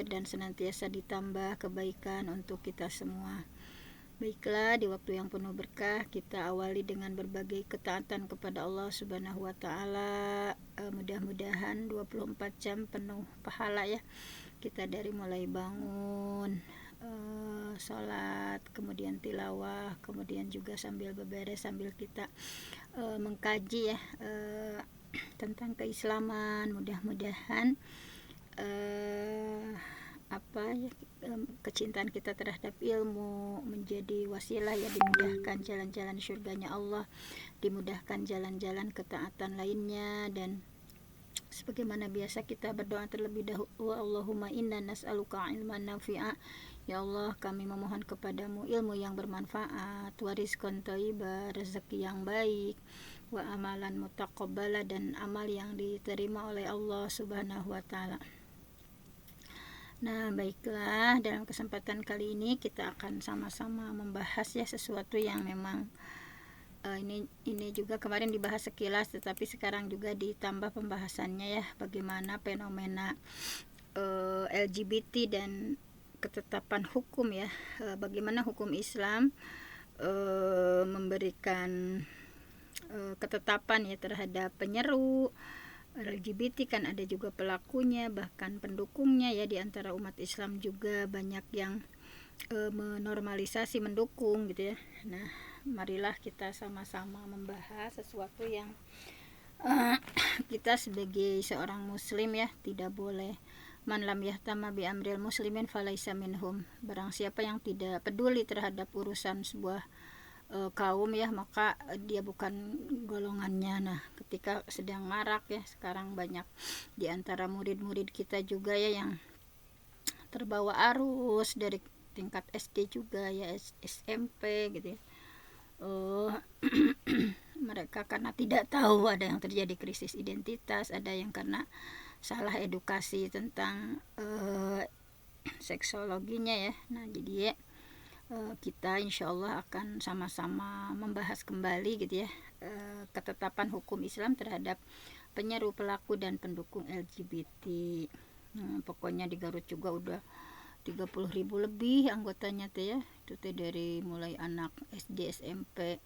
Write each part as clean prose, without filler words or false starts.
khair dan senantiasa ditambah kebaikan untuk kita semua. Baiklah, di waktu yang penuh berkah kita awali dengan berbagai ketaatan kepada Allah Subhanahu wa taala. Mudah-mudahan 24 jam penuh pahala ya. Kita dari mulai bangun, sholat, kemudian tilawah, kemudian juga sambil beberes, sambil kita mengkaji ya tentang keislaman. Mudah-mudahan kecintaan kita terhadap ilmu menjadi wasilah ya, dimudahkan jalan-jalan syurganya Allah, dimudahkan jalan-jalan ketaatan lainnya. Dan sebagaimana biasa kita berdoa terlebih dahulu, Allahumma inna nas'aluka ilman nafi'a, ya Allah kami memohon kepadamu ilmu yang bermanfaat, wa rizqan thayyiba, rezeki yang baik, wa amalan mutaqabbala, dan amal yang diterima oleh Allah Subhanahu wa taala. Nah, baiklah, dalam kesempatan kali ini kita akan sama-sama membahas ya sesuatu yang memang ini juga kemarin dibahas sekilas, tetapi sekarang juga ditambah pembahasannya ya, bagaimana fenomena LGBT dan ketetapan hukum ya, bagaimana hukum Islam memberikan ketetapan ya terhadap penyeru LGBT. Kan ada juga pelakunya, bahkan pendukungnya ya, di antara umat Islam juga banyak yang menormalisasi, mendukung gitu ya. Nah, marilah kita sama-sama membahas sesuatu yang kita sebagai seorang muslim ya tidak boleh. Man lam yahtama bi amril muslimin falaisa minhum. Barang siapa yang tidak peduli terhadap urusan sebuah kaum ya, maka dia bukan golongannya. Nah, ketika sedang marak ya sekarang banyak di antara murid-murid kita juga ya yang terbawa arus dari tingkat SD juga ya, SMP gitu ya. Mereka karena tidak tahu, ada yang terjadi krisis identitas, ada yang karena salah edukasi tentang seksologinya ya. Nah, jadi ya kita insya Allah akan sama-sama membahas kembali gitu ya ketetapan hukum Islam terhadap penyeru, pelaku, dan pendukung LGBT. Pokoknya di Garut juga udah 30.000 lebih anggotanya tuh ya. Itu tuh dari mulai anak SD, SMP,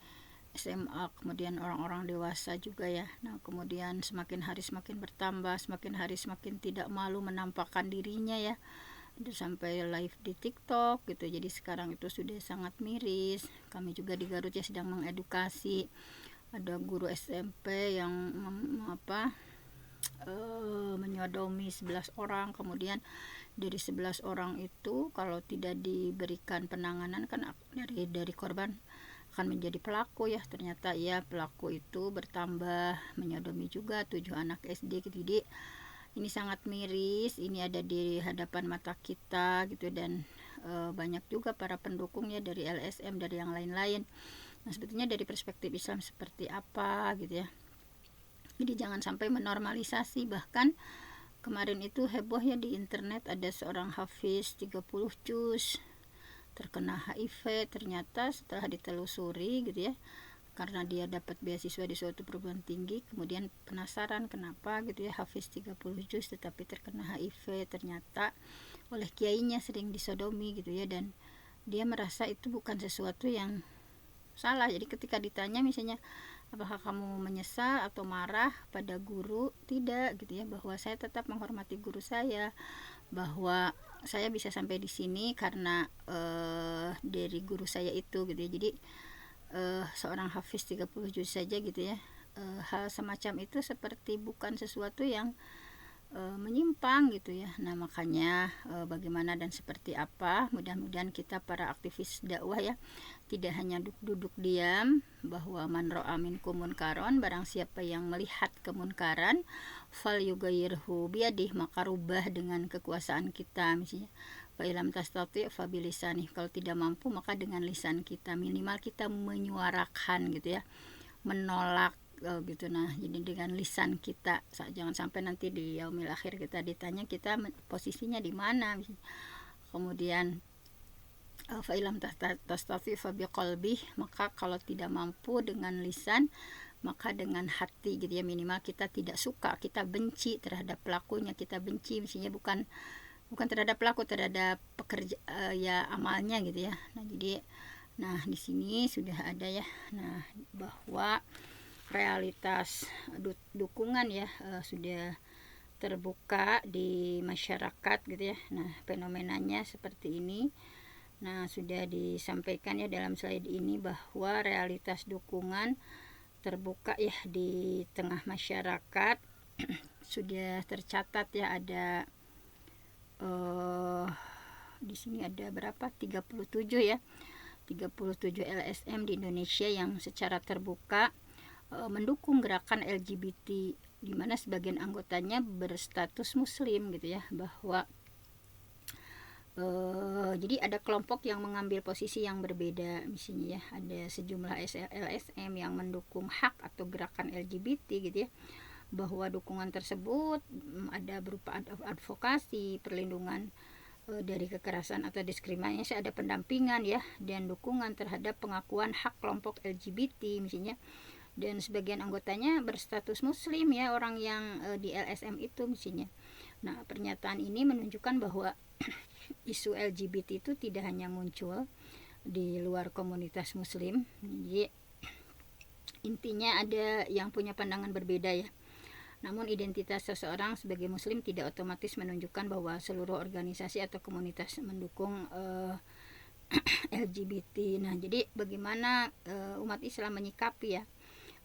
SMA, kemudian orang-orang dewasa juga ya. Nah, kemudian semakin hari semakin bertambah, semakin hari semakin tidak malu menampakkan dirinya ya. Udah sampai live di TikTok gitu. Jadi sekarang itu sudah sangat miris. Kami juga di Garut ya sedang mengedukasi. Ada guru SMP yang menyodomi 11 orang, kemudian dari 11 orang itu kalau tidak diberikan penanganan kan dari korban akan menjadi pelaku ya. Ternyata ya pelaku itu bertambah, menyodomi juga 7 anak SD gitu. Jadi ini sangat miris, ini ada di hadapan mata kita gitu. Dan banyak juga para pendukungnya dari LSM, dari yang lain-lain. Nah, sebetulnya dari perspektif Islam seperti apa gitu ya. Jadi jangan sampai menormalisasi. Bahkan kemarin itu heboh ya di internet, ada seorang hafiz 30 juz terkena HIV. Ternyata setelah ditelusuri gitu ya, karena dia dapat beasiswa di suatu perguruan tinggi, kemudian penasaran kenapa gitu ya hafiz 30 juz tetapi terkena HIV. Ternyata oleh kiainya sering disodomi gitu ya, dan dia merasa itu bukan sesuatu yang salah. Jadi ketika ditanya misalnya apakah kamu menyesal atau marah pada guru, tidak gitu ya, bahwa saya tetap menghormati guru saya, bahwa saya bisa sampai di sini karena dari guru saya itu gitu ya. Jadi seorang hafiz 30 juz saja gitu ya, hal semacam itu seperti bukan sesuatu yang menyimpang gitu ya. Nah, makanya bagaimana dan seperti apa, mudah-mudahan kita para aktivis dakwah ya tidak hanya duduk diam, bahwa man ra'a minkum munkaron, barang siapa yang melihat kemunkaran, fal yughayyirhu biyadihi, maka rubah dengan kekuasaan kita. Misalnya fa ilam tastati' fa bilisanih, kalau tidak mampu maka dengan lisan kita, minimal kita menyuarakan gitu ya, menolak gitu. Nah, jadi dengan lisan kita, jangan sampai nanti di yaumil akhir kita ditanya kita posisinya di mana. Kemudian fa ilam tastati' fa biqalbi, maka kalau tidak mampu dengan lisan maka dengan hati gitu ya. Minimal kita tidak suka, kita benci terhadap pelakunya, kita benci misalnya bukan bukan terhadap pelaku, terhadap pekerja ya amalnya gitu ya. Nah jadi di sini sudah ada ya, bahwa realitas dukungan ya sudah terbuka di masyarakat gitu ya. Nah fenomenanya seperti ini. Nah sudah disampaikan ya dalam slide ini bahwa realitas dukungan terbuka ya di tengah masyarakat. Sudah tercatat ya, ada di sini ada berapa, 37 ya, 37 LSM di Indonesia yang secara terbuka mendukung gerakan LGBT, di mana sebagian anggotanya berstatus muslim gitu ya, bahwa jadi ada kelompok yang mengambil posisi yang berbeda. Misalnya ya, ada sejumlah LSM yang mendukung hak atau gerakan LGBT gitu ya, bahwa dukungan tersebut ada berupa advokasi, perlindungan dari kekerasan atau diskriminasi, ada pendampingan ya, dan dukungan terhadap pengakuan hak kelompok LGBT misalnya. Dan sebagian anggotanya berstatus muslim ya, orang yang di LSM itu misalnya. Nah pernyataan ini menunjukkan bahwa isu LGBT itu tidak hanya muncul di luar komunitas muslim. Jadi intinya ada yang punya pandangan berbeda ya. Namun identitas seseorang sebagai muslim tidak otomatis menunjukkan bahwa seluruh organisasi atau komunitas mendukung LGBT. Nah jadi bagaimana umat Islam menyikapi ya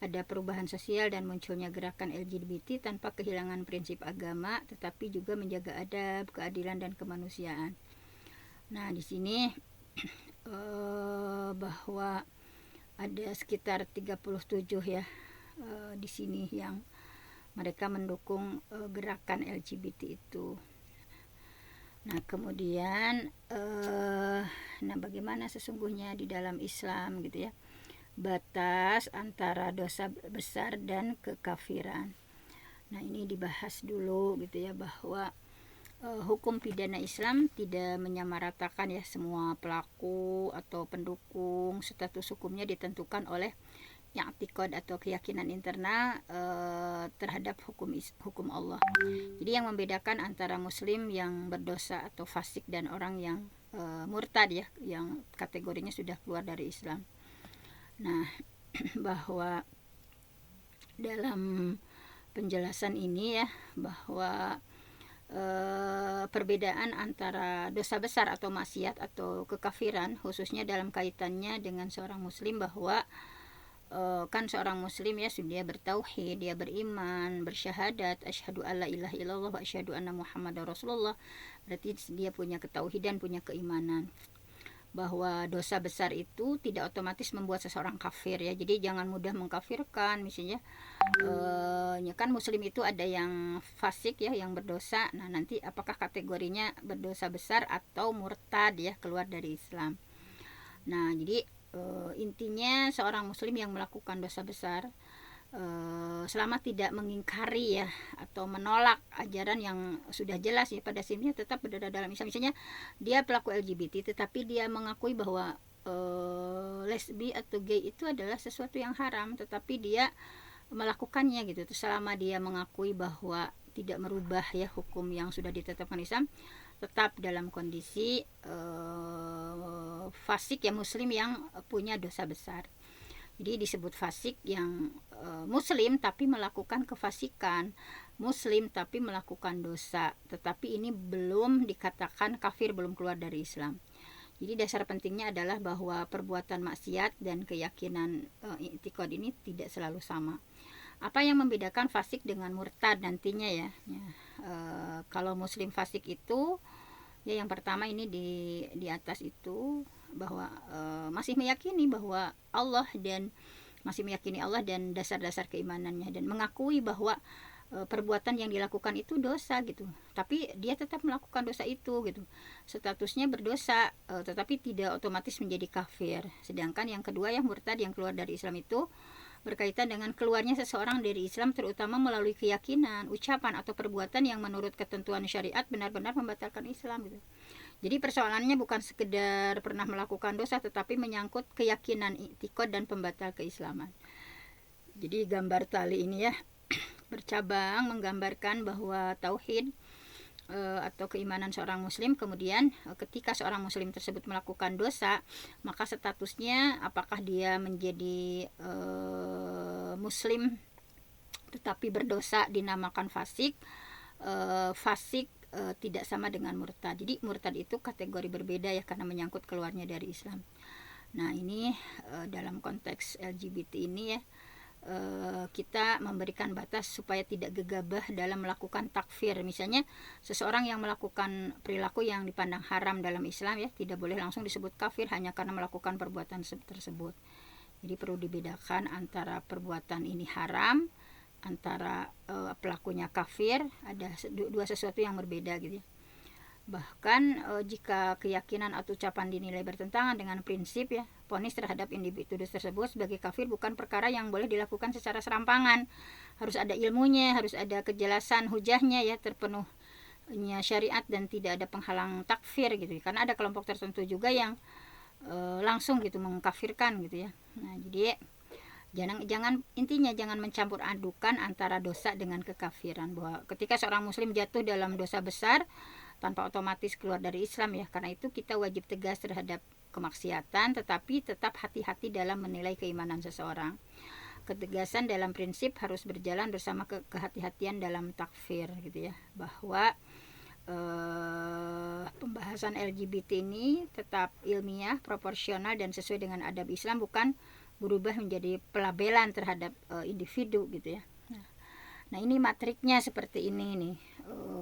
ada perubahan sosial dan munculnya gerakan LGBT tanpa kehilangan prinsip agama, tetapi juga menjaga adab, keadilan, dan kemanusiaan. Nah di sini bahwa ada sekitar 37 ya di sini yang mereka mendukung gerakan LGBT itu. Nah kemudian bagaimana sesungguhnya di dalam Islam gitu ya, batas antara dosa besar dan kekafiran. Nah ini dibahas dulu gitu ya, bahwa hukum pidana Islam tidak menyamaratakan ya semua pelaku atau pendukung. Status hukumnya ditentukan oleh i'tiqad atau keyakinan internal terhadap hukum Allah. Jadi yang membedakan antara muslim yang berdosa atau fasik dan orang yang murtad ya, yang kategorinya sudah keluar dari Islam. Nah bahwa dalam penjelasan ini ya, bahwa perbedaan antara dosa besar atau maksiat atau kekafiran, khususnya dalam kaitannya dengan seorang muslim, bahwa kan seorang muslim ya sudah bertauhid, dia beriman, bersyahadat asyhadu alla ilaha illallah wa asyhadu anna muhammadar rasulullah, berarti dia punya ketauhidan, punya keimanan. Bahwa dosa besar itu tidak otomatis membuat seseorang kafir ya, jadi jangan mudah mengkafirkan. Misalnya ya kan muslim itu ada yang fasik ya, yang berdosa. Nah nanti apakah kategorinya berdosa besar atau murtad ya, keluar dari Islam. Nah jadi intinya seorang muslim yang melakukan dosa besar selama tidak mengingkari ya atau menolak ajaran yang sudah jelas ya pada sini, tetap berada dalam Islam. Misalnya dia pelaku LGBT tetapi dia mengakui bahwa lesbi atau gay itu adalah sesuatu yang haram, tetapi dia melakukannya gitu. Selama dia mengakui bahwa tidak merubah ya hukum yang sudah ditetapkan Islam, tetap dalam kondisi fasik ya, muslim yang punya dosa besar. Jadi disebut fasik yang muslim tapi melakukan kefasikan, muslim tapi melakukan dosa, tetapi ini belum dikatakan kafir, belum keluar dari Islam. Jadi dasar pentingnya adalah bahwa perbuatan maksiat dan keyakinan i'tiqad ini tidak selalu sama. Apa yang membedakan fasik dengan murtad nantinya ya, kalau muslim fasik itu ya yang pertama ini di atas itu, bahwa masih meyakini bahwa Allah dan masih meyakini Allah dan dasar-dasar keimanannya, dan mengakui bahwa perbuatan yang dilakukan itu dosa gitu, tapi dia tetap melakukan dosa itu gitu, statusnya berdosa, tetapi tidak otomatis menjadi kafir. Sedangkan yang kedua yang murtad, yang keluar dari Islam, itu berkaitan dengan keluarnya seseorang dari Islam terutama melalui keyakinan, ucapan atau perbuatan yang menurut ketentuan syariat benar-benar membatalkan Islam gitu. Jadi persoalannya bukan sekedar pernah melakukan dosa, tetapi menyangkut keyakinan, i'tiqad, dan pembatal keislaman. Jadi gambar tali ini ya bercabang, menggambarkan bahwa tauhid atau keimanan seorang muslim. Kemudian ketika seorang muslim tersebut melakukan dosa, maka statusnya apakah dia menjadi muslim tetapi berdosa dinamakan fasik. Fasik tidak sama dengan murtad. Jadi murtad itu kategori berbeda ya, karena menyangkut keluarnya dari Islam. Nah ini dalam konteks LGBT ini ya, kita memberikan batas supaya tidak gegabah dalam melakukan takfir. Misalnya seseorang yang melakukan perilaku yang dipandang haram dalam Islam ya, tidak boleh langsung disebut kafir hanya karena melakukan perbuatan tersebut. Jadi perlu dibedakan antara perbuatan ini haram, antara pelakunya kafir, ada dua sesuatu yang berbeda gitu ya. Bahkan jika keyakinan atau ucapan dinilai bertentangan dengan prinsip ya, vonis terhadap individu tersebut sebagai kafir bukan perkara yang boleh dilakukan secara serampangan. Harus ada ilmunya, harus ada kejelasan hujahnya ya, terpenuhnya syariat dan tidak ada penghalang takfir gitu ya. Karena ada kelompok tertentu juga yang langsung gitu mengkafirkan gitu ya. Nah, jadi intinya jangan mencampur adukan antara dosa dengan kekafiran, bahwa ketika seorang muslim jatuh dalam dosa besar tanpa otomatis keluar dari Islam ya. Karena itu kita wajib tegas terhadap kemaksiatan, tetapi tetap hati-hati dalam menilai keimanan seseorang. Ketegasan dalam prinsip harus berjalan bersama kehati-hatian dalam takfir gitu ya, bahwa pembahasan LGBT ini tetap ilmiah, proporsional dan sesuai dengan adab Islam, bukan berubah menjadi pelabelan terhadap individu gitu ya. Nah ini matriknya seperti ini nih,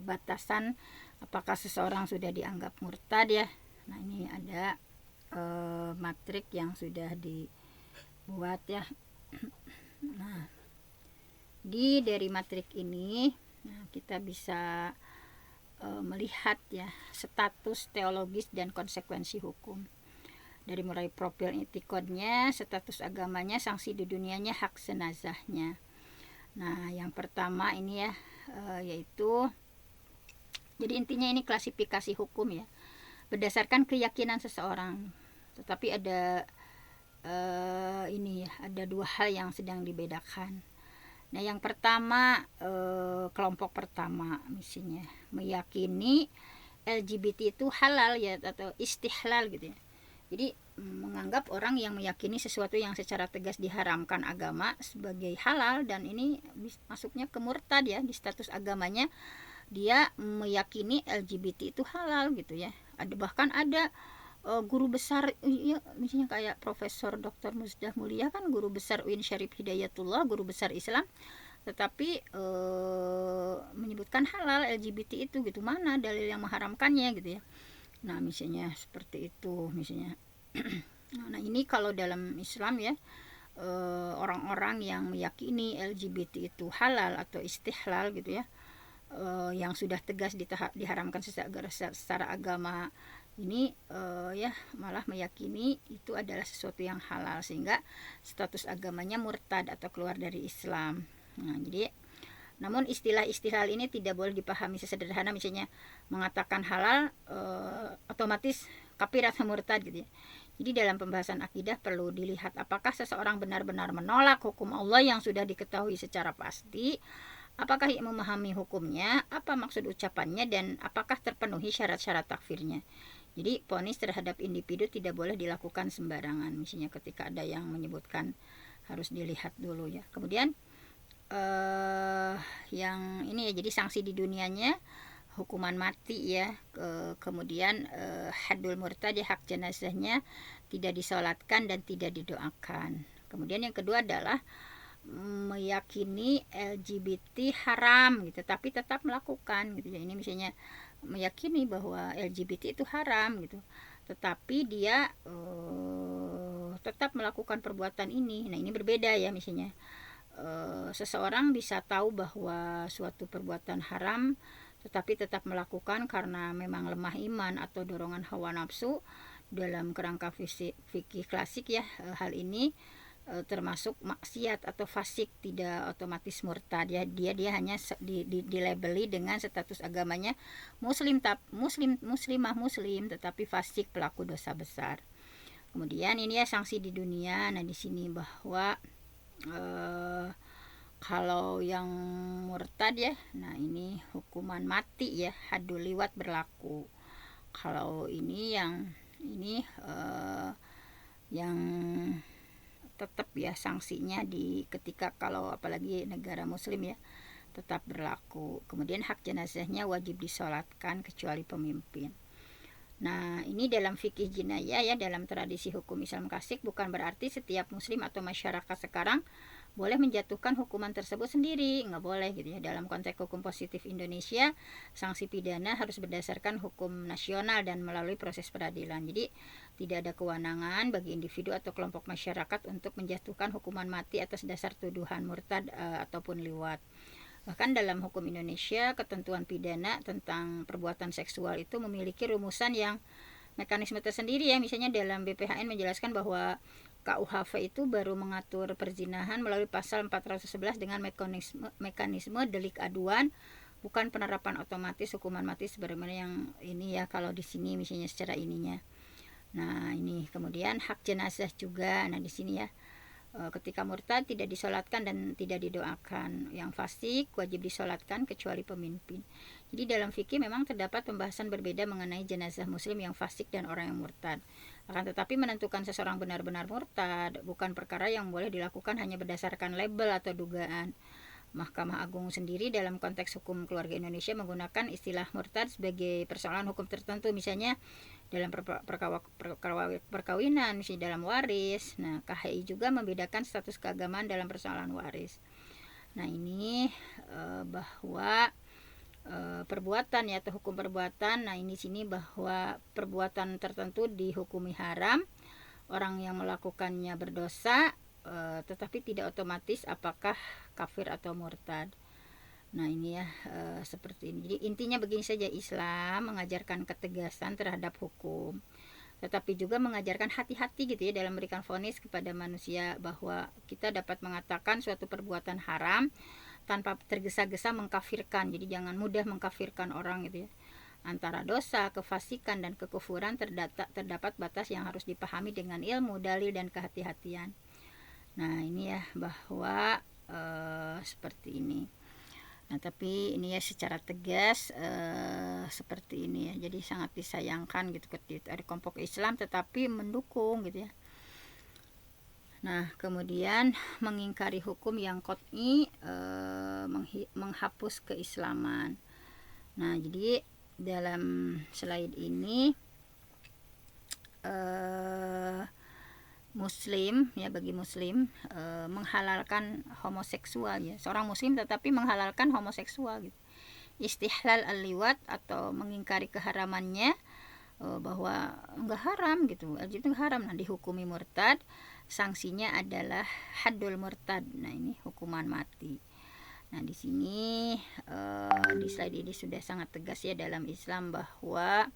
batasan apakah seseorang sudah dianggap murtad ya. Nah ini ada matrik yang sudah dibuat ya. Nah dari matrik ini kita bisa melihat ya status teologis dan konsekuensi hukum. Dari mulai profil itikodnya, status agamanya, sanksi di dunianya, hak senazahnya. Nah yang pertama ini ya, yaitu jadi intinya ini klasifikasi hukum ya, berdasarkan keyakinan seseorang. Tetapi ada ini ya, ada dua hal yang sedang dibedakan. Nah yang pertama, kelompok pertama misalnya meyakini LGBT itu halal ya, atau istihlal gitu ya. Jadi menganggap orang yang meyakini sesuatu yang secara tegas diharamkan agama sebagai halal, dan ini masuknya ke murtad ya, di status agamanya dia meyakini LGBT itu halal gitu ya. Bahkan ada guru besar ya, misalnya kayak Profesor Dr. Musdah Mulia kan guru besar UIN Syarif Hidayatullah, guru besar Islam, tetapi menyebutkan halal LGBT itu gitu. Mana dalil yang mengharamkannya gitu ya. Nah misalnya seperti itu misalnya. Nah ini kalau dalam Islam ya, orang-orang yang meyakini LGBT itu halal atau istihlal gitu ya, yang sudah tegas diharamkan secara agama ini ya, malah meyakini itu adalah sesuatu yang halal, sehingga status agamanya murtad atau keluar dari Islam. Nah jadi namun istilah-istilah ini tidak boleh dipahami sesederhana misalnya mengatakan halal otomatis kafir atau murtad gitu ya. Jadi dalam pembahasan akidah perlu dilihat apakah seseorang benar-benar menolak hukum Allah yang sudah diketahui secara pasti, apakah ia memahami hukumnya, apa maksud ucapannya, dan apakah terpenuhi syarat-syarat takfirnya. Jadi vonis terhadap individu tidak boleh dilakukan sembarangan. Misalnya ketika ada yang menyebutkan, harus dilihat dulu ya. Kemudian yang ini ya, jadi sanksi di dunianya hukuman mati ya. Kemudian haddul murtad ya, hak jenazahnya tidak disolatkan dan tidak didoakan. Kemudian yang kedua adalah meyakini LGBT haram gitu, tapi tetap melakukan gitu ya. Ini misalnya meyakini bahwa LGBT itu haram gitu, tetapi dia tetap melakukan perbuatan ini. Nah ini berbeda ya. Misalnya seseorang bisa tahu bahwa suatu perbuatan haram tetapi tetap melakukan karena memang lemah iman atau dorongan hawa nafsu. Dalam kerangka fikih klasik ya, hal ini termasuk maksiat atau fasik, tidak otomatis murtad ya. Dia hanya dilabeli dengan status agamanya muslimah muslim, tetapi fasik, pelaku dosa besar. Kemudian ini ya sanksi di dunia. Nah di sini bahwa Kalau yang murtad ya, nah ini hukuman mati ya, hadul liwat berlaku. Kalau ini yang tetap ya sanksinya di ketika kalau apalagi negara muslim ya tetap berlaku. Kemudian hak jenazahnya wajib disolatkan kecuali pemimpin. Nah, ini dalam fikih jinayah ya, dalam tradisi hukum Islam klasik bukan berarti setiap muslim atau masyarakat sekarang boleh menjatuhkan hukuman tersebut sendiri, nggak boleh gitu ya. Dalam konteks hukum positif Indonesia, sanksi pidana harus berdasarkan hukum nasional dan melalui proses peradilan. Jadi tidak ada kewenangan bagi individu atau kelompok masyarakat untuk menjatuhkan hukuman mati atas dasar tuduhan murtad ataupun liwat. Bahkan dalam hukum Indonesia, ketentuan pidana tentang perbuatan seksual itu memiliki rumusan yang mekanisme tersendiri ya. Misalnya dalam BPHN menjelaskan bahwa KUHP itu baru mengatur perzinahan melalui pasal 411 dengan mekanisme delik aduan, bukan penerapan otomatis hukuman mati sebagaimana yang ini ya kalau di sini misalnya secara ininya. Nah, ini kemudian hak jenazah juga. Nah, di sini ya ketika murtad tidak disolatkan dan tidak didoakan. Yang fasik wajib disolatkan kecuali pemimpin. Jadi dalam fikih memang terdapat pembahasan berbeda mengenai jenazah muslim yang fasik dan orang yang murtad. Akan tetapi menentukan seseorang benar-benar murtad bukan perkara yang boleh dilakukan hanya berdasarkan label atau dugaan. Mahkamah Agung sendiri dalam konteks hukum keluarga Indonesia menggunakan istilah murtad sebagai persoalan hukum tertentu, misalnya dalam perkawinan, misalnya dalam waris. Nah, KHI juga membedakan status keagamaan dalam persoalan waris. Nah, ini bahwa perbuatan ya atau hukum perbuatan. Nah, ini sini bahwa perbuatan tertentu dihukumi haram, orang yang melakukannya berdosa, tetapi tidak otomatis apakah kafir atau murtad. Nah, ini ya seperti ini. Jadi intinya begini saja, Islam mengajarkan ketegasan terhadap hukum, tetapi juga mengajarkan hati-hati gitu ya dalam memberikan vonis kepada manusia, bahwa kita dapat mengatakan suatu perbuatan haram tanpa tergesa-gesa mengkafirkan. Jadi jangan mudah mengkafirkan orang gitu ya. Antara dosa, kefasikan, dan kekufuran terdapat batas yang harus dipahami dengan ilmu, dalil, dan kehati-hatian. Nah, ini ya bahwa seperti ini. Nah, tapi ini ya secara tegas seperti ini ya. Jadi sangat disayangkan gitu ketika ada kelompok Islam tetapi mendukung gitu ya. Nah, kemudian mengingkari hukum yang qat'i, menghapus keislaman. Nah, jadi dalam slide ini muslim ya, bagi muslim menghalalkan homoseksual ya, seorang muslim tetapi menghalalkan homoseksual gitu. Istihlal al-liwat atau mengingkari keharamannya, bahwa enggak haram gitu, itu haram. Nah, dihukumi murtad, sanksinya adalah haddul murtad. Nah, ini hukuman mati. Nah, di sini di slide ini sudah sangat tegas ya dalam Islam bahwa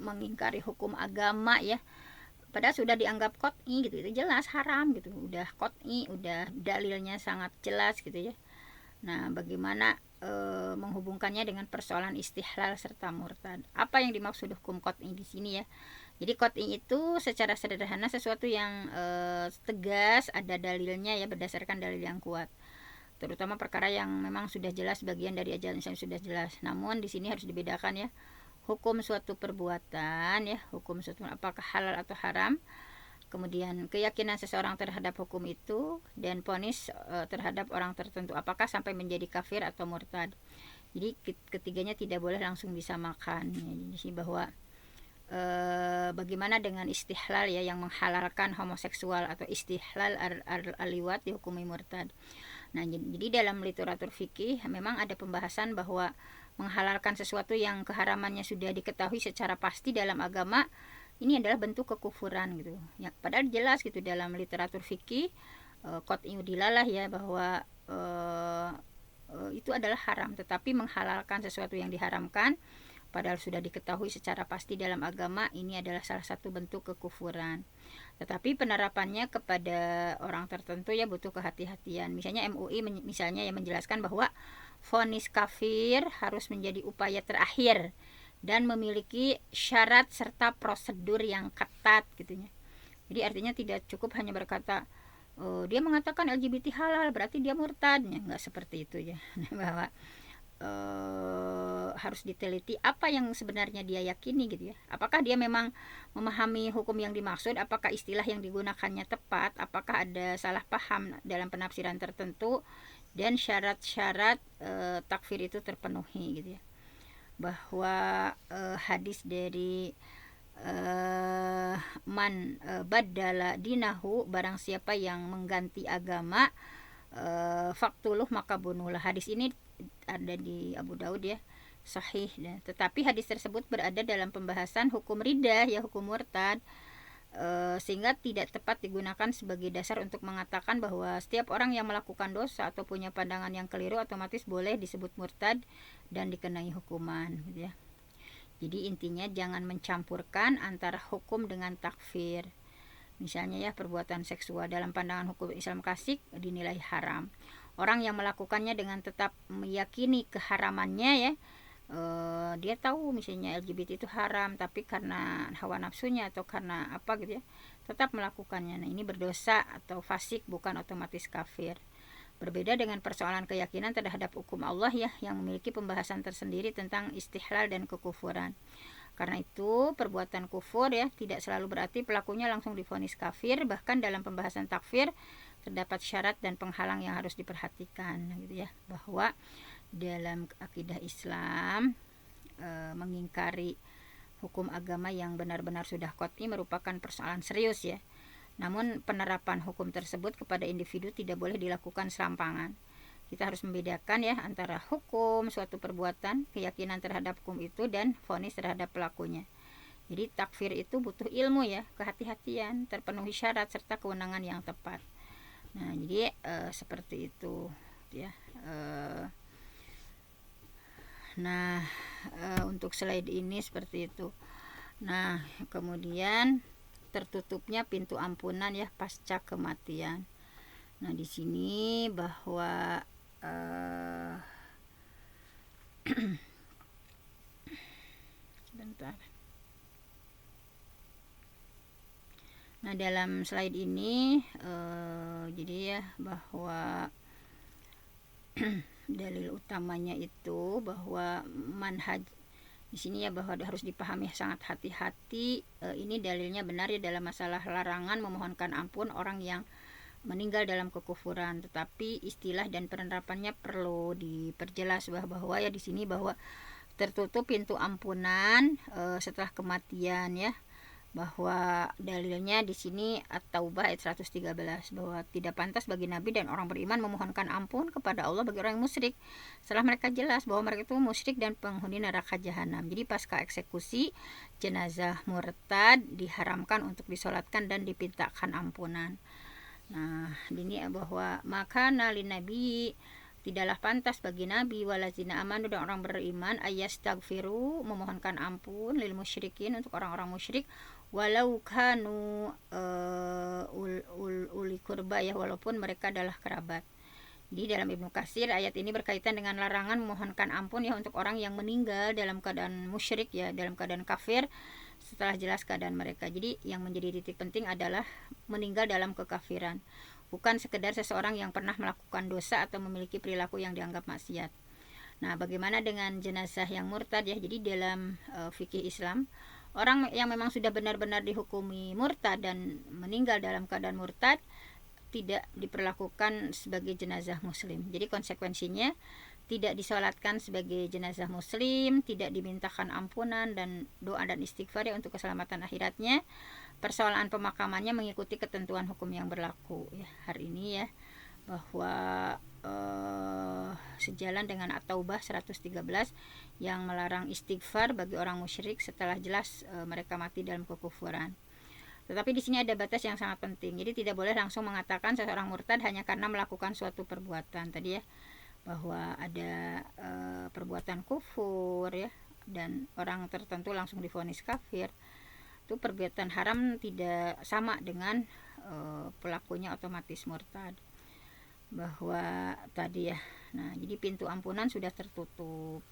mengingkari hukum agama ya, padahal sudah dianggap qat'i gitu, itu jelas haram gitu, udah qat'i, udah dalilnya sangat jelas gitu ya. Nah, bagaimana menghubungkannya dengan persoalan istihlal serta murtad? Apa yang dimaksud hukum qat'i di sini ya? Jadi qat'i itu secara sederhana sesuatu yang tegas, ada dalilnya ya, berdasarkan dalil yang kuat. Terutama perkara yang memang sudah jelas bagian dari ajaran Islam, sudah jelas. Namun di sini harus dibedakan ya, hukum suatu perbuatan ya, hukum suatu apakah halal atau haram, kemudian keyakinan seseorang terhadap hukum itu, dan vonis terhadap orang tertentu apakah sampai menjadi kafir atau murtad. Jadi ketiganya tidak boleh langsung disamakan. Jadi bahwa bagaimana dengan istihlal ya, yang menghalalkan homoseksual atau istihlal al-liwat dihukumi murtad. Nah, jadi dalam literatur fikih memang ada pembahasan bahwa menghalalkan sesuatu yang keharamannya sudah diketahui secara pasti dalam agama, ini adalah bentuk kekufuran gitu. Ya, padahal jelas gitu dalam literatur fikih qat'i dilalah ya, bahwa itu adalah haram, tetapi menghalalkan sesuatu yang diharamkan padahal sudah diketahui secara pasti dalam agama, ini adalah salah satu bentuk kekufuran. Tetapi penerapannya kepada orang tertentu ya butuh kehati-hatian. Misalnya MUI misalnya yang menjelaskan bahwa vonis kafir harus menjadi upaya terakhir dan memiliki syarat serta prosedur yang ketat gitu ya. Jadi artinya tidak cukup hanya berkata dia mengatakan LGBT halal berarti dia murtad, ya nggak seperti itu ya. Bahwa harus diteliti apa yang sebenarnya dia yakini gitu ya. Apakah dia memang memahami hukum yang dimaksud, apakah istilah yang digunakannya tepat, apakah ada salah paham dalam penafsiran tertentu, dan syarat-syarat takfir itu terpenuhi gitu ya. Bahwa hadis dari man badala dinahu, barang siapa yang mengganti agama, faktuluh maka bunuhlah. Hadis ini ada di Abu Daud ya, sahih ya. Tetapi hadis tersebut berada dalam pembahasan hukum riddah ya, hukum murtad, sehingga tidak tepat digunakan sebagai dasar untuk mengatakan bahwa setiap orang yang melakukan dosa atau punya pandangan yang keliru otomatis boleh disebut murtad dan dikenai hukuman gitu ya. Jadi intinya jangan mencampurkan antara hukum dengan takfir. Misalnya ya, perbuatan seksual dalam pandangan hukum Islam klasik dinilai haram. Orang yang melakukannya dengan tetap meyakini keharamannya ya, dia tahu misalnya LGBT itu haram, tapi karena hawa nafsunya atau karena apa gitu ya, tetap melakukannya. Nah, ini berdosa atau fasik, bukan otomatis kafir. Berbeda dengan persoalan keyakinan terhadap hukum Allah ya, yang memiliki pembahasan tersendiri tentang istihlal dan kekufuran. Karena itu perbuatan kufur ya tidak selalu berarti pelakunya langsung divonis kafir. Bahkan dalam pembahasan takfir terdapat syarat dan penghalang yang harus diperhatikan gitu ya. Bahwa dalam akidah Islam mengingkari hukum agama yang benar-benar sudah qat'i merupakan persoalan serius ya. Namun penerapan hukum tersebut kepada individu tidak boleh dilakukan serampangan. Kita harus membedakan ya antara hukum suatu perbuatan, keyakinan terhadap hukum itu, dan vonis terhadap pelakunya. Jadi takfir itu butuh ilmu ya, kehati-hatian, terpenuhi syarat serta kewenangan yang tepat. Nah, jadi seperti itu ya. Untuk slide ini seperti itu. Nah, kemudian tertutupnya pintu ampunan ya pasca kematian. Nah, di sini bahwa sebentar. Nah, dalam slide ini jadi ya bahwa dalil utamanya itu bahwa manhaj di sini ya, bahwa harus dipahami sangat hati-hati. Ini dalilnya benar ya dalam masalah larangan memohonkan ampun orang yang meninggal dalam kekufuran, tetapi istilah dan penerapannya perlu diperjelas bahwa ya di sini bahwa tertutup pintu ampunan setelah kematian ya, bahwa dalilnya di sini At-Taubah ayat 113 bahwa tidak pantas bagi nabi dan orang beriman memohonkan ampun kepada Allah bagi orang yang musyrik setelah mereka jelas bahwa mereka itu musyrik dan penghuni neraka jahanam. Jadi pasca eksekusi jenazah murtad diharamkan untuk disolatkan dan dipintakan ampunan. Nah, ini bahwa maka nalin nabi, tidaklah pantas bagi nabi walazina amanu dan orang beriman ayastaghfiru memohonkan ampun lil musyrikin untuk orang-orang musyrik walau kanu uli kurba ya, walaupun mereka adalah kerabat. Di dalam Ibnu Katsir ayat ini berkaitan dengan larangan memohonkan ampun ya untuk orang yang meninggal dalam keadaan musyrik ya, dalam keadaan kafir setelah jelas keadaan mereka. Jadi yang menjadi titik penting adalah meninggal dalam kekafiran, bukan sekedar seseorang yang pernah melakukan dosa atau memiliki perilaku yang dianggap maksiat. Nah, bagaimana dengan jenazah yang murtad ya? Jadi dalam fikih Islam, orang yang memang sudah benar-benar dihukumi murtad dan meninggal dalam keadaan murtad tidak diperlakukan sebagai jenazah muslim. Jadi konsekuensinya tidak disolatkan sebagai jenazah muslim, tidak dimintakan ampunan dan doa dan istighfar ya untuk keselamatan akhiratnya. Persoalan pemakamannya mengikuti ketentuan hukum yang berlaku ya hari ini ya, bahwa sejalan dengan At-Taubah 113 yang melarang istighfar bagi orang musyrik setelah jelas mereka mati dalam kekufuran. Tetapi di sini ada batas yang sangat penting. Jadi tidak boleh langsung mengatakan seseorang murtad hanya karena melakukan suatu perbuatan tadi ya, bahwa ada perbuatan kufur ya, dan orang tertentu langsung divonis kafir. Itu perbuatan haram tidak sama dengan pelakunya otomatis murtad. Bahwa tadi ya. Nah, jadi pintu ampunan sudah tertutup.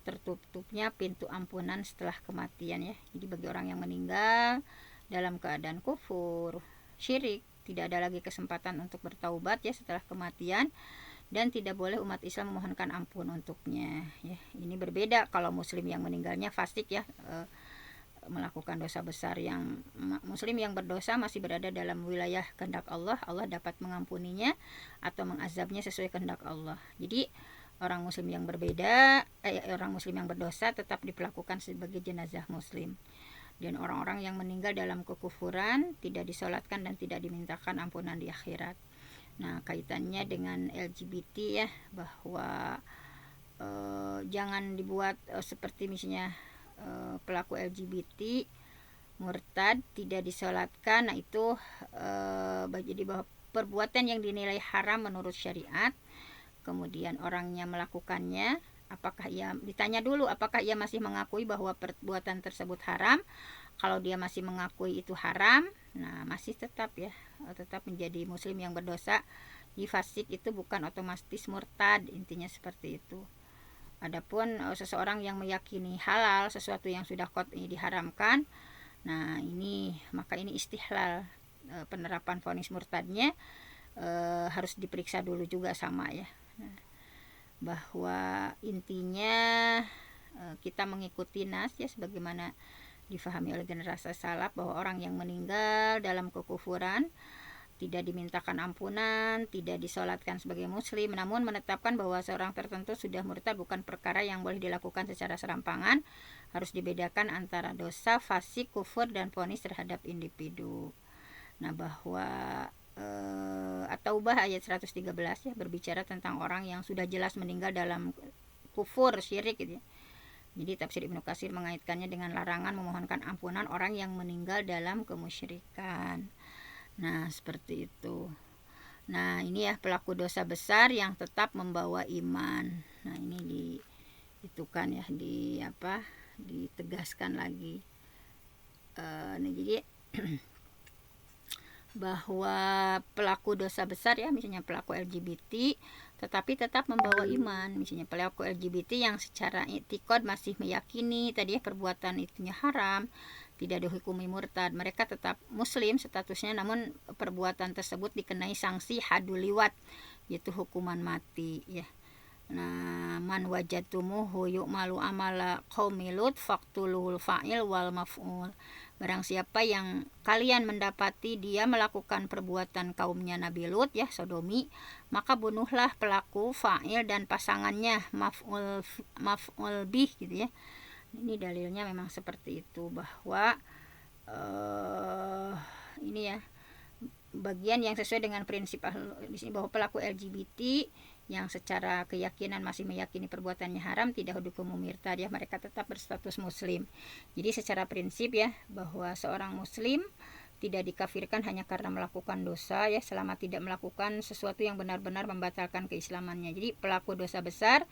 Tertutupnya pintu ampunan setelah kematian ya. Jadi bagi orang yang meninggal dalam keadaan kufur, syirik, tidak ada lagi kesempatan untuk bertaubat ya setelah kematian, dan tidak boleh umat Islam memohonkan ampun untuknya ya. Ini berbeda kalau muslim yang meninggalnya fasik ya, melakukan dosa besar. Yang muslim yang berdosa masih berada dalam wilayah kehendak Allah, Allah dapat mengampuninya atau mengazabnya sesuai kehendak Allah. Jadi orang muslim yang berbeda, orang muslim yang berdosa tetap diperlakukan sebagai jenazah muslim. Dan orang-orang yang meninggal dalam kekufuran tidak disolatkan dan tidak dimintakan ampunan di akhirat. Nah, kaitannya dengan LGBT ya, bahwa jangan dibuat seperti misalnya pelaku LGBT murtad tidak disolatkan. Nah itu jadi bahwa perbuatan yang dinilai haram menurut syariat, kemudian orangnya melakukannya, apakah ia ditanya dulu apakah ia masih mengakui bahwa perbuatan tersebut haram. Kalau dia masih mengakui itu haram, nah masih tetap ya, tetap menjadi muslim yang berdosa. Di fasik itu bukan otomatis murtad, intinya seperti itu. Adapun seseorang yang meyakini halal sesuatu yang sudah qat'i diharamkan, nah ini maka ini istihlal, penerapan vonis murtadnya harus diperiksa dulu juga sama ya. Nah, bahwa intinya kita mengikuti nas ya, sebagaimana difahami oleh generasi salaf, bahwa orang yang meninggal dalam kekufuran tidak dimintakan ampunan, tidak disolatkan sebagai muslim. Namun menetapkan bahwa seorang tertentu sudah murtad bukan perkara yang boleh dilakukan secara serampangan. Harus dibedakan antara dosa, fasik, kufur, dan vonis terhadap individu. Nah, bahwa At-Taubah ayat 113 ya, berbicara tentang orang yang sudah jelas meninggal dalam kufur, syirik gitu ya. Jadi tafsir Ibnu Katsir mengaitkannya dengan larangan memohonkan ampunan orang yang meninggal dalam kemusyrikan. Nah, seperti itu. Nah, ini ya pelaku dosa besar yang tetap membawa iman. Nah, ini kan ya, ditegaskan lagi. Nah, jadi bahwa pelaku dosa besar ya, misalnya pelaku LGBT, tetapi tetap membawa iman. Misalnya pelaku LGBT yang secara i'tiqad masih meyakini tadi ya perbuatan itunya haram, tidak dihukumi murtad, mereka tetap muslim statusnya, namun perbuatan tersebut dikenai sanksi hadul liwat, yaitu hukuman mati ya. Nah, man wajadtumuhu yu'malu amala qaumi lut faqtuluhul fa'il wal maf'ul. Barang siapa yang kalian mendapati dia melakukan perbuatan kaumnya Nabi Lut ya, sodomi, maka bunuhlah pelaku, fa'il, dan pasangannya, maf'ul bih gitu ya. Ini dalilnya memang seperti itu, bahwa ini ya bagian yang sesuai dengan prinsip di sini, bahwa pelaku LGBT yang secara keyakinan masih meyakini perbuatannya haram tidak dihukum murtad ya, mereka tetap berstatus muslim. Jadi secara prinsip ya, bahwa seorang muslim tidak dikafirkan hanya karena melakukan dosa ya, selama tidak melakukan sesuatu yang benar-benar membatalkan keislamannya. Jadi pelaku dosa besar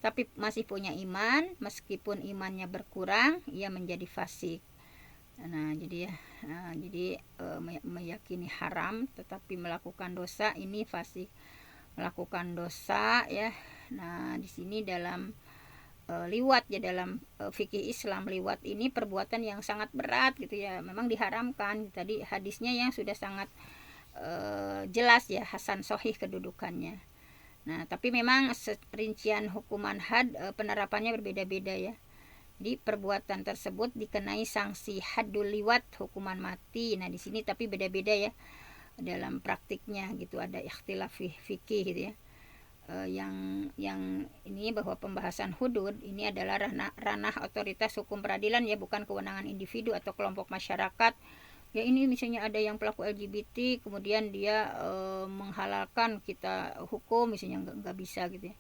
tapi masih punya iman, meskipun imannya berkurang, ia menjadi fasik. Nah, jadi ya, meyakini haram tetapi melakukan dosa, ini fasik, melakukan dosa ya. Nah, di sini dalam liwat ya, dalam fikih Islam, liwat ini perbuatan yang sangat berat gitu ya, memang diharamkan. Tadi hadisnya yang sudah sangat jelas ya, hasan sahih kedudukannya. Nah, tapi memang rincian hukuman had penerapannya berbeda-beda ya. Jadi perbuatan tersebut dikenai sanksi haddul liwat, hukuman mati. Nah, di sini tapi beda-beda ya dalam praktiknya gitu, ada ikhtilaf fikih gitu ya. Yang ini bahwa pembahasan hudud ini adalah ranah otoritas hukum peradilan ya, bukan kewenangan individu atau kelompok masyarakat. Ya, ini misalnya ada yang pelaku LGBT kemudian dia menghalalkan, kita hukum misalnya, nggak bisa gitu ya.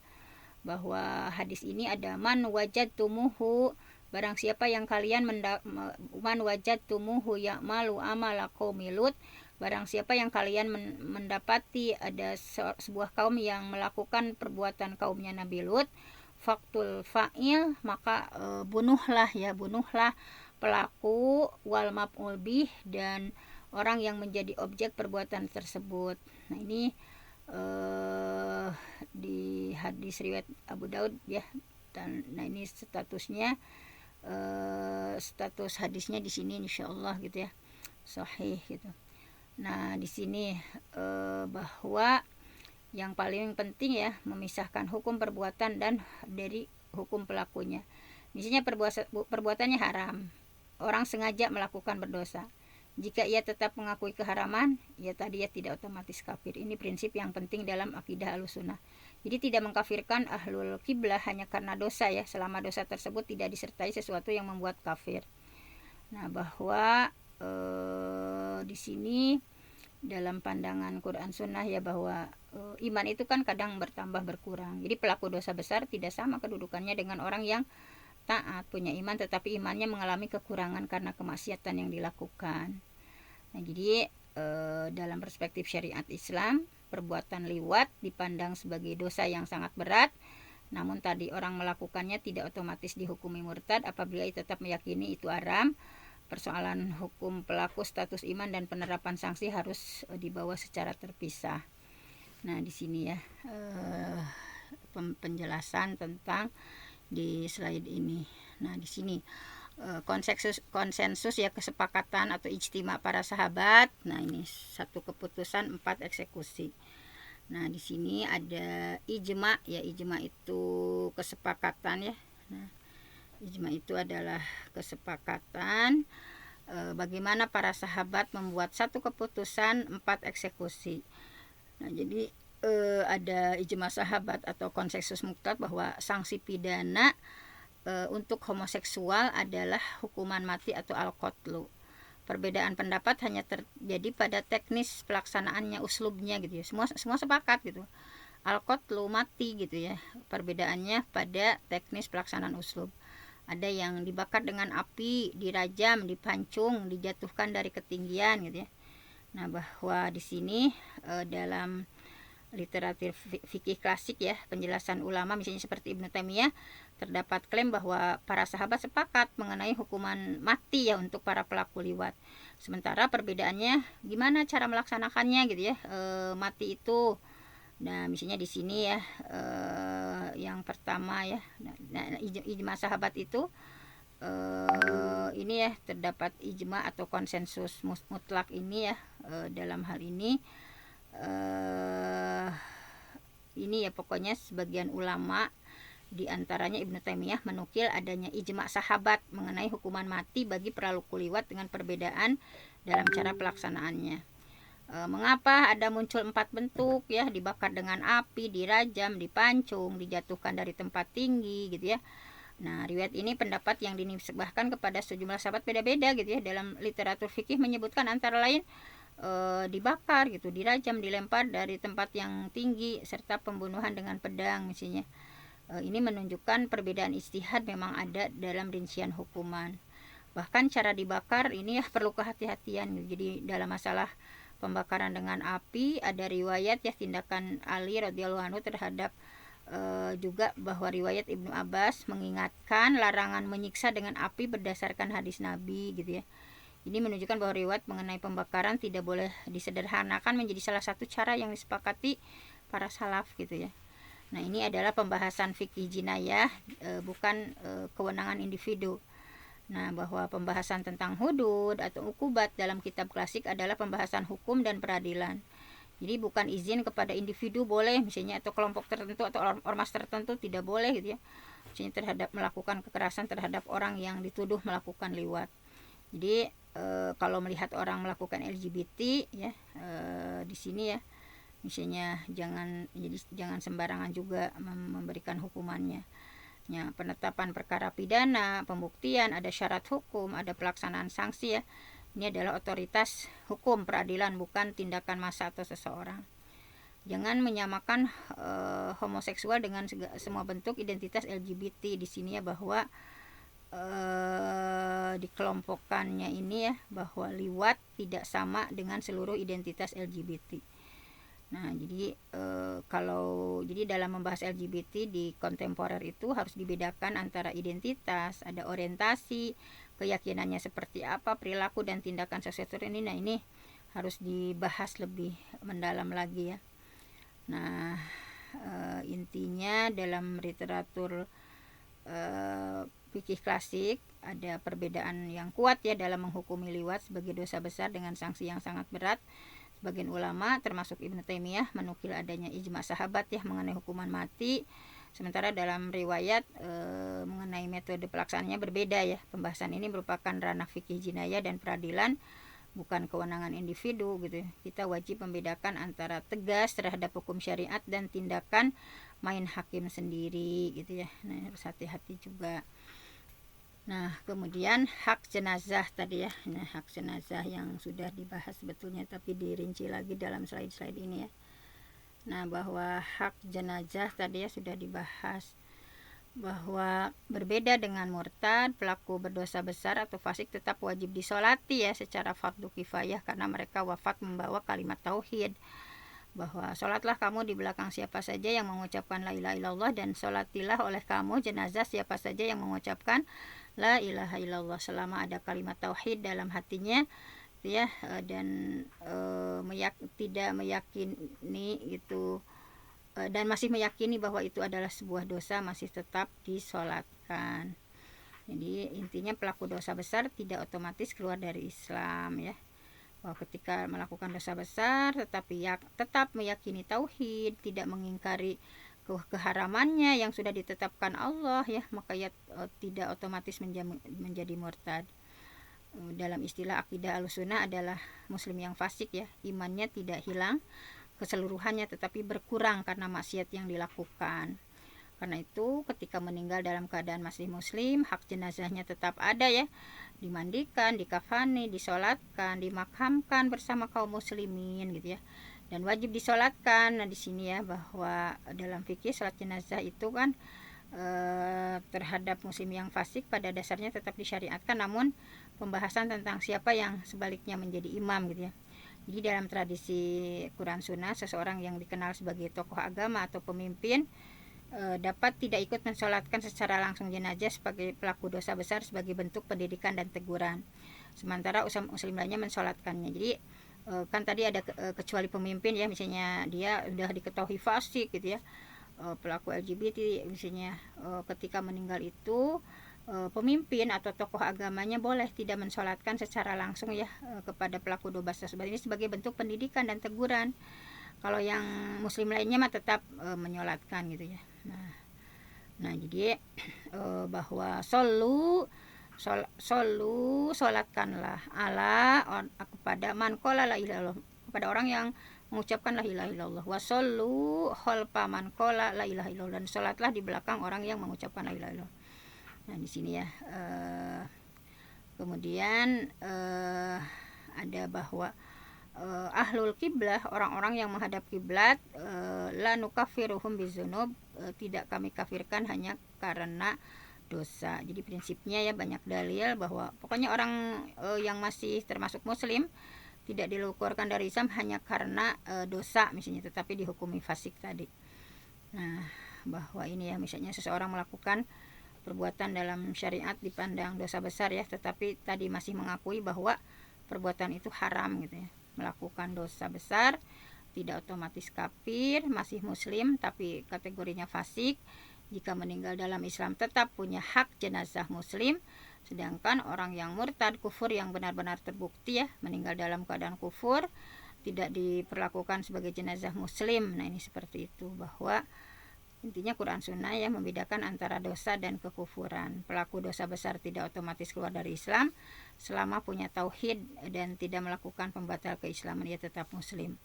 Bahwa hadis ini ada man wajadtumuhu, barang siapa yang kalian man wajadtumuhu ya'malu amala qaumi lut, barang siapa yang kalian mendapati ada sebuah kaum yang melakukan perbuatan kaumnya Nabi Lut, faktul fa'il, maka bunuhlah pelaku, wal maf'ul bih, dan orang yang menjadi objek perbuatan tersebut. Nah, ini di hadis riwayat Abu Daud ya. Nah, ini statusnya, status hadisnya di sini insyaallah gitu ya, sahih gitu. Nah, di sini bahwa yang paling penting ya memisahkan hukum perbuatan dan dari hukum pelakunya. Misalnya perbuatannya haram, orang sengaja melakukan berdosa. Jika ia tetap mengakui keharaman, ya tadi ya tidak otomatis kafir. Ini prinsip yang penting dalam akidah Ahlussunnah. Jadi tidak mengkafirkan ahlul kiblah hanya karena dosa ya, selama dosa tersebut tidak disertai sesuatu yang membuat kafir. Nah, bahwa di sini dalam pandangan Quran Sunnah ya bahwa iman itu kan kadang bertambah berkurang. Jadi pelaku dosa besar tidak sama kedudukannya dengan orang yang taat, punya iman tetapi imannya mengalami kekurangan karena kemaksiatan yang dilakukan. Nah, jadi dalam perspektif syariat Islam, perbuatan liwat dipandang sebagai dosa yang sangat berat. Namun tadi orang melakukannya tidak otomatis dihukumi murtad apabila ia tetap meyakini itu haram. Persoalan hukum pelaku, status iman, dan penerapan sanksi harus dibawa secara terpisah. Nah, di sini ya penjelasan tentang di slide ini. Nah, di sini konsensus ya, kesepakatan atau ijtima para sahabat. Nah, ini satu keputusan 4 eksekusi. Nah, di sini ada ijma ya, ijma itu kesepakatan ya. Nah, ijma itu adalah kesepakatan bagaimana para sahabat membuat satu keputusan 4 eksekusi. Nah, jadi ada ijma sahabat atau konsensus mutlak bahwa sanksi pidana untuk homoseksual adalah hukuman mati atau al-qatlu. Perbedaan pendapat hanya terjadi pada teknis pelaksanaannya, uslubnya gitu ya. Semua sepakat gitu. Al-qatlu mati gitu ya. Perbedaannya pada teknis pelaksanaan uslub. Ada yang dibakar dengan api, dirajam, dipancung, dijatuhkan dari ketinggian gitu ya. Nah, bahwa di sini dalam literatur fikih klasik ya, penjelasan ulama misalnya seperti Ibnu Taimiyah, terdapat klaim bahwa para sahabat sepakat mengenai hukuman mati ya untuk para pelaku liwat. Sementara perbedaannya gimana cara melaksanakannya gitu ya, mati itu. Nah, misalnya di sini ya yang pertama ya, ijma sahabat itu ini ya, terdapat ijma atau konsensus mutlak ini ya dalam hal ini ya pokoknya sebagian ulama di antaranya Ibnu Taimiyah menukil adanya ijma sahabat mengenai hukuman mati bagi pelaku liwat dengan perbedaan dalam cara pelaksanaannya. Mengapa ada muncul 4 bentuk ya, dibakar dengan api, dirajam, dipancung, dijatuhkan dari tempat tinggi gitu ya. Nah, riwayat ini pendapat yang dinisbahkan kepada sejumlah sahabat beda-beda gitu ya. Dalam literatur fikih menyebutkan antara lain dibakar gitu, dirajam, dilempar dari tempat yang tinggi, serta pembunuhan dengan pedang misalnya. Ini menunjukkan perbedaan ijtihad memang ada dalam rincian hukuman. Bahkan cara dibakar ini ya perlu kehati-hatian gitu. Jadi dalam masalah pembakaran dengan api ada riwayat ya tindakan Ali radhiyallahu anhu terhadap juga bahwa riwayat Ibnu Abbas mengingatkan larangan menyiksa dengan api berdasarkan hadis Nabi gitu ya. Ini menunjukkan bahwa riwayat mengenai pembakaran tidak boleh disederhanakan menjadi salah satu cara yang disepakati para salaf gitu ya. Nah, ini adalah pembahasan fikih jinayah, bukan kewenangan individu. Nah, bahwa pembahasan tentang hudud atau ukubat dalam kitab klasik adalah pembahasan hukum dan peradilan. Jadi bukan izin kepada individu boleh misalnya, atau kelompok tertentu atau ormas tertentu tidak boleh gitu ya. Misalnya terhadap melakukan kekerasan terhadap orang yang dituduh melakukan liwat. Jadi kalau melihat orang melakukan LGBT ya di sini ya, misalnya jangan sembarangan juga memberikan hukumannya. Ya, penetapan perkara pidana, pembuktian, ada syarat hukum, ada pelaksanaan sanksi ya. Ini adalah otoritas hukum peradilan, bukan tindakan massa atau seseorang. Jangan menyamakan homoseksual dengan semua bentuk identitas LGBT di sini ya, bahwa dikelompokkannya ini ya, bahwa liwat tidak sama dengan seluruh identitas LGBT. Nah, jadi jadi dalam membahas LGBT di kontemporer itu harus dibedakan antara identitas, ada orientasi, keyakinannya seperti apa, perilaku dan tindakan seksual ini. Nah, ini harus dibahas lebih mendalam lagi ya. Nah, intinya dalam literatur fikih klasik ada perbedaan yang kuat ya dalam menghukumi liwat sebagai dosa besar dengan sanksi yang sangat berat. Sebagian ulama termasuk Ibnu Taimiyah menukil adanya ijma sahabat ya mengenai hukuman mati. Sementara dalam riwayat mengenai metode pelaksanaannya berbeda ya. Pembahasan ini merupakan ranah fikih jinayah dan peradilan, bukan kewenangan individu gitu. Kita wajib membedakan antara tegas terhadap hukum syariat dan tindakan main hakim sendiri gitu ya. Nah, harus hati-hati juga. Nah, kemudian hak jenazah tadi ya. Nah, hak jenazah yang sudah dibahas sebetulnya tapi dirinci lagi dalam slide-slide ini ya. Nah, bahwa hak jenazah tadi ya sudah dibahas, bahwa berbeda dengan murtad, pelaku berdosa besar atau fasik tetap wajib disolati ya secara fardu kifayah karena mereka wafat membawa kalimat tauhid. Bahwa sholatlah kamu di belakang siapa saja yang mengucapkan la ilaha illallah, dan sholatilah oleh kamu jenazah siapa saja yang mengucapkan la ilaha illallah selama ada kalimat tauhid dalam hatinya ya, dan tidak meyakini gitu, dan masih meyakini bahwa itu adalah sebuah dosa, masih tetap disolatkan. Jadi intinya pelaku dosa besar tidak otomatis keluar dari Islam ya. Bahwa ketika melakukan dosa besar tetapi tetap meyakini tauhid, tidak mengingkari keharamannya yang sudah ditetapkan Allah ya, maka ya tidak otomatis menjadi murtad. Dalam istilah akidah Ahlussunnah adalah muslim yang fasik ya, imannya tidak hilang keseluruhannya tetapi berkurang karena maksiat yang dilakukan. Karena itu ketika meninggal dalam keadaan masih muslim, hak jenazahnya tetap ada ya, dimandikan, dikafani, disolatkan, dimakamkan bersama kaum muslimin gitu ya, dan wajib disolatkan. Nah di sini ya, bahwa dalam fikih salat jenazah itu kan terhadap muslim yang fasik pada dasarnya tetap disyariatkan, namun pembahasan tentang siapa yang sebaliknya menjadi imam gitu ya. Jadi dalam tradisi Quran Sunnah, seseorang yang dikenal sebagai tokoh agama atau pemimpin dapat tidak ikut mensolatkan secara langsung jenazah sebagai pelaku dosa besar sebagai bentuk pendidikan dan teguran. Sementara muslim lainnya mensolatkannya. Jadi kan tadi ada kecuali pemimpin ya, misalnya dia sudah diketahui fasik gitu ya, pelaku LGBT misalnya, ketika meninggal itu pemimpin atau tokoh agamanya boleh tidak mensolatkan secara langsung ya kepada pelaku dosa tersebut, ini sebagai bentuk pendidikan dan teguran. Kalau yang muslim lainnya mah tetap menyolatkan gitu ya. Nah jadi bahwa solatkanlah ala kepada man qala la ilaha illallah, kepada orang yang mengucapkan la ilaha illallah, wa sallu khalfa man qala la ilaha illallah, dan solatlah di belakang orang yang mengucapkan la ilaha illallah. Nah di sini ya, kemudian ada bahwa ahlul kiblah, orang-orang yang menghadap kiblat, la nukaffiruhum bizunub, tidak kami kafirkan hanya karena dosa. Jadi prinsipnya ya banyak dalil bahwa pokoknya orang yang masih termasuk muslim tidak dilukurkan dari Islam hanya karena dosa misalnya, tetapi dihukumi fasik tadi. Nah bahwa ini ya, misalnya seseorang melakukan perbuatan dalam syariat dipandang dosa besar ya, tetapi tadi masih mengakui bahwa perbuatan itu haram gitu ya. Melakukan dosa besar tidak otomatis kafir, masih muslim tapi kategorinya fasik. Jika meninggal dalam Islam tetap punya hak jenazah muslim. Sedangkan orang yang murtad kufur yang benar-benar terbukti ya, meninggal dalam keadaan kufur, tidak diperlakukan sebagai jenazah muslim. Nah ini seperti itu, bahwa intinya Quran Sunnah ya membedakan antara dosa dan kekufuran. Pelaku dosa besar tidak otomatis keluar dari Islam selama punya tauhid dan tidak melakukan pembatal keislaman, ia tetap muslim.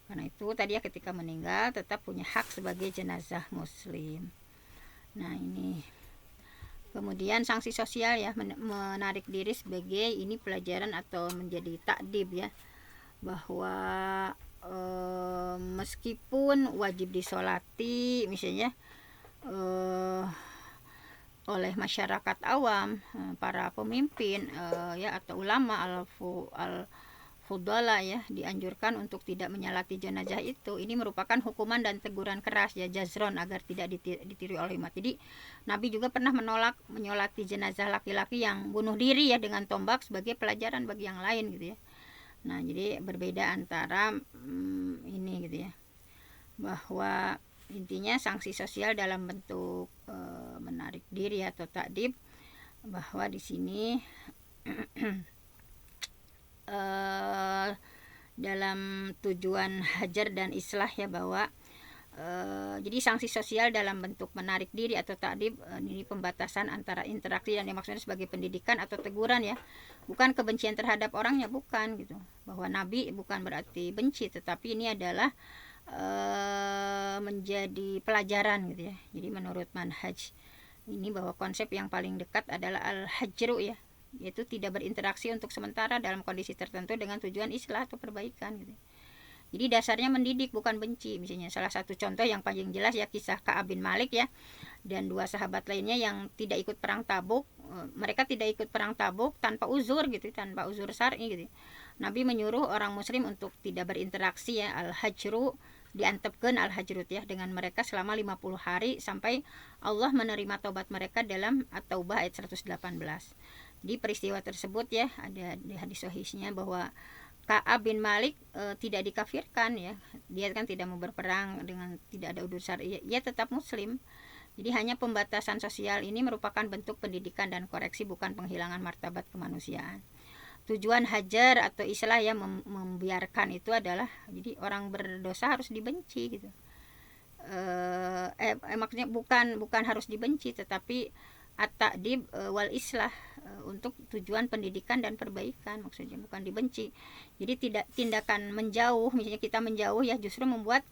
Karena itu tadi ya, ketika meninggal tetap punya hak sebagai jenazah muslim. Nah ini kemudian sanksi sosial ya, menarik diri sebagai ini pelajaran atau menjadi takdib ya, bahwa meskipun wajib disolati misalnya oleh masyarakat awam, para pemimpin ya atau ulama al-fudala ya, dianjurkan untuk tidak menyolati jenazah itu. Ini merupakan hukuman dan teguran keras ya, jazron, agar tidak ditiru oleh umat. Jadi Nabi juga pernah menolak menyolati jenazah laki-laki yang bunuh diri ya dengan tombak sebagai pelajaran bagi yang lain gitu ya. Nah jadi berbeda antara ini gitu ya, bahwa intinya sanksi sosial dalam bentuk menarik diri atau takdib, bahwa di sini dalam tujuan hajar dan islah ya, bahwa jadi sanksi sosial dalam bentuk menarik diri atau ta'dib, ini pembatasan antara interaksi dan yang maksudnya sebagai pendidikan atau teguran ya, bukan kebencian terhadap orangnya, bukan gitu. Bahwa Nabi bukan berarti benci, tetapi ini adalah menjadi pelajaran gitu ya. Jadi menurut manhaj ini bahwa konsep yang paling dekat adalah al-hajru ya, yaitu tidak berinteraksi untuk sementara dalam kondisi tertentu dengan tujuan islah atau perbaikan gitu. Jadi dasarnya mendidik bukan benci. Misalnya salah satu contoh yang paling jelas ya kisah Ka'ab bin Malik ya, dan dua sahabat lainnya yang tidak ikut perang Tabuk. Mereka tidak ikut perang Tabuk tanpa uzur gitu, tanpa uzur syar'i gitu. Nabi menyuruh orang muslim untuk tidak berinteraksi ya, al-hajru, diantepkeun al-hajrut ya, dengan mereka selama 50 hari sampai Allah menerima taubat mereka dalam At-Taubah ayat 118. Di peristiwa tersebut ya, ada di hadis sahihnya bahwa Ka'ab bin Malik tidak dikafirkan ya. Dia kan tidak mau berperang dengan tidak ada udur syar'i. Ia tetap muslim. Jadi hanya pembatasan sosial ini merupakan bentuk pendidikan dan koreksi, bukan penghilangan martabat kemanusiaan. Tujuan hajar atau islah ya, membiarkan itu adalah jadi orang berdosa harus dibenci gitu. Maksudnya bukan harus dibenci, tetapi at-ta'dib wal islah, untuk tujuan pendidikan dan perbaikan maksudnya, bukan dibenci. Jadi tidak tindakan menjauh, misalnya kita menjauh ya, justru membuat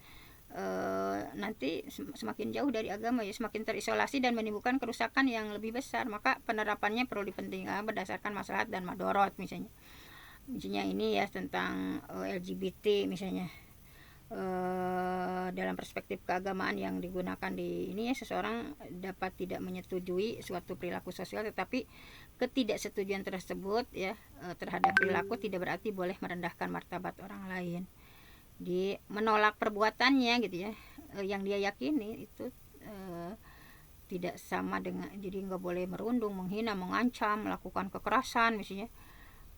nanti semakin jauh dari agama ya, semakin terisolasi dan menimbulkan kerusakan yang lebih besar. Maka penerapannya perlu dipentingkan berdasarkan maslahat dan madorot. Misalnya ini ya tentang LGBT misalnya, dalam perspektif keagamaan yang digunakan di ini ya, seseorang dapat tidak menyetujui suatu perilaku sosial, tetapi ketidaksetujuan tersebut ya terhadap perilaku tidak berarti boleh merendahkan martabat orang lain. Di menolak perbuatannya gitu ya, yang dia yakini itu tidak sama dengan, jadi nggak boleh merundung, menghina, mengancam, melakukan kekerasan misalnya.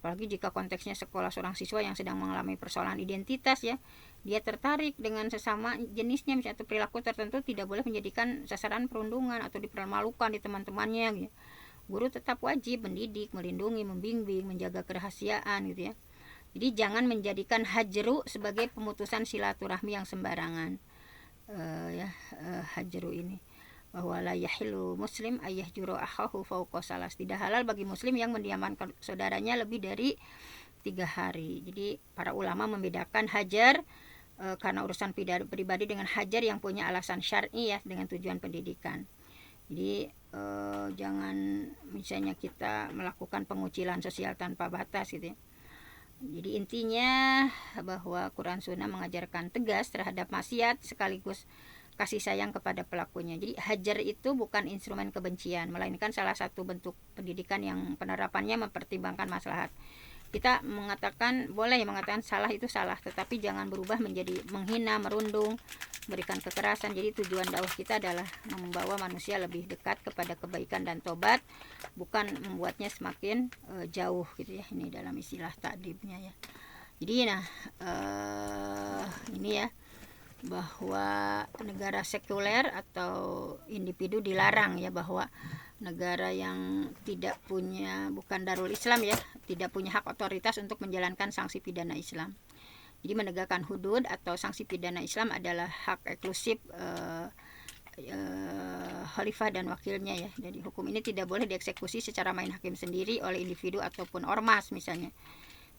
Apalagi jika konteksnya sekolah seorang siswa yang sedang mengalami persoalan identitas ya, dia tertarik dengan sesama jenisnya misalnya, atau perilaku tertentu, tidak boleh menjadikan sasaran perundungan atau dipermalukan di teman-temannya gitu. Guru tetap wajib mendidik, melindungi, membimbing, menjaga kerahasiaan gitu ya. Jadi jangan menjadikan hajru sebagai pemutusan silaturahmi yang sembarangan. Hajru ini bahwa la yahilu muslim ayyahjuru akhahu fawqa salas, tidak halal bagi muslim yang mendiamkan saudaranya lebih dari 3 hari. Jadi para ulama membedakan hajar karena urusan pribadi dengan hajar yang punya alasan syar'i ya, dengan tujuan pendidikan. Jadi jangan misalnya kita melakukan pengucilan sosial tanpa batas gitu ya. Jadi intinya bahwa Quran Sunnah mengajarkan tegas terhadap maksiat sekaligus kasih sayang kepada pelakunya. Jadi hajar itu bukan instrumen kebencian, melainkan salah satu bentuk pendidikan yang penerapannya mempertimbangkan maslahat. Kita boleh mengatakan salah itu salah, tetapi jangan berubah menjadi menghina, merundung, memberikan kekerasan. Jadi tujuan dakwah kita adalah membawa manusia lebih dekat kepada kebaikan dan tobat, bukan membuatnya semakin jauh gitu ya. Ini dalam istilah ta'dibnya ya. Jadi ini ya, bahwa negara sekuler atau individu dilarang ya, bahwa negara yang bukan Darul Islam ya, tidak punya hak otoritas untuk menjalankan sanksi pidana Islam. Jadi menegakkan hudud atau sanksi pidana Islam adalah hak eksklusif khalifah dan wakilnya ya. Jadi hukum ini tidak boleh dieksekusi secara main hakim sendiri oleh individu ataupun ormas misalnya.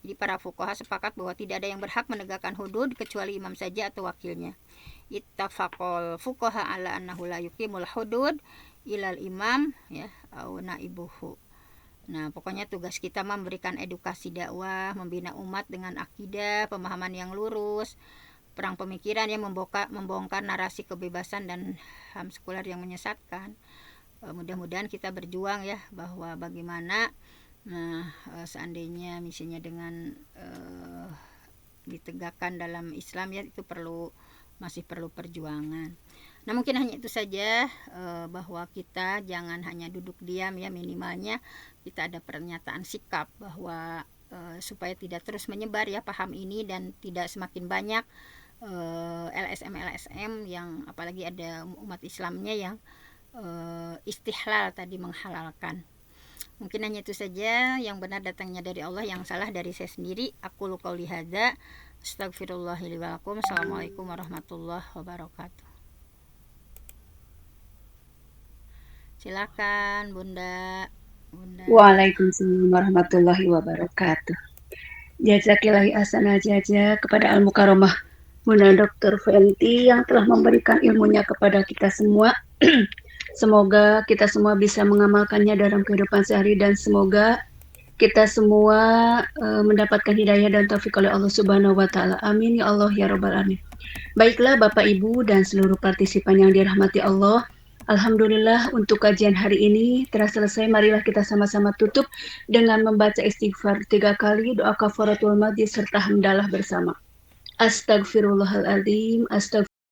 Jadi para fuqaha sepakat bahwa tidak ada yang berhak menegakkan hudud kecuali imam saja atau wakilnya. Ittafaqal fuqaha ala annahu la yuqimul hudud ilal imam ya au naibuhu. Nah, pokoknya tugas kita memberikan edukasi dakwah, membina umat dengan akidah, pemahaman yang lurus, perang pemikiran yang membongkar narasi kebebasan dan HAM sekuler yang menyesatkan. Mudah-mudahan kita berjuang ya, bahwa bagaimana seandainya misalnya dengan ditegakkan dalam Islam ya, itu masih perlu perjuangan. Nah, mungkin hanya itu saja, bahwa kita jangan hanya duduk diam ya, minimalnya kita ada pernyataan sikap bahwa supaya tidak terus menyebar ya paham ini dan tidak semakin banyak LSM yang apalagi ada umat Islamnya yang istihlal tadi, menghalalkan. Mungkin hanya itu saja, yang benar datangnya dari Allah, yang salah dari saya sendiri. Aku qouli hadza, astagfirullahil wa lakum. Assalamualaikum warahmatullahi wabarakatuh. Silakan Bunda. Waalaikumsalam warahmatullahi wabarakatuh. Jazakillahi asana jaza kepada Al-Mukarramah Bunda Dr. Fenty yang telah memberikan ilmunya kepada kita semua. Semoga kita semua bisa mengamalkannya dalam kehidupan sehari dan semoga kita semua mendapatkan hidayah dan taufik oleh Allah Subhanahu wa taala. Amin ya Allah ya rabbal alamin. Baiklah Bapak Ibu dan seluruh partisipan yang dirahmati Allah. Alhamdulillah untuk kajian hari ini telah selesai. Marilah kita sama-sama tutup dengan membaca istighfar 3 kali, doa kafaratul majlis serta hamdalah bersama. Astagfirullahaladzim, astagfirullah.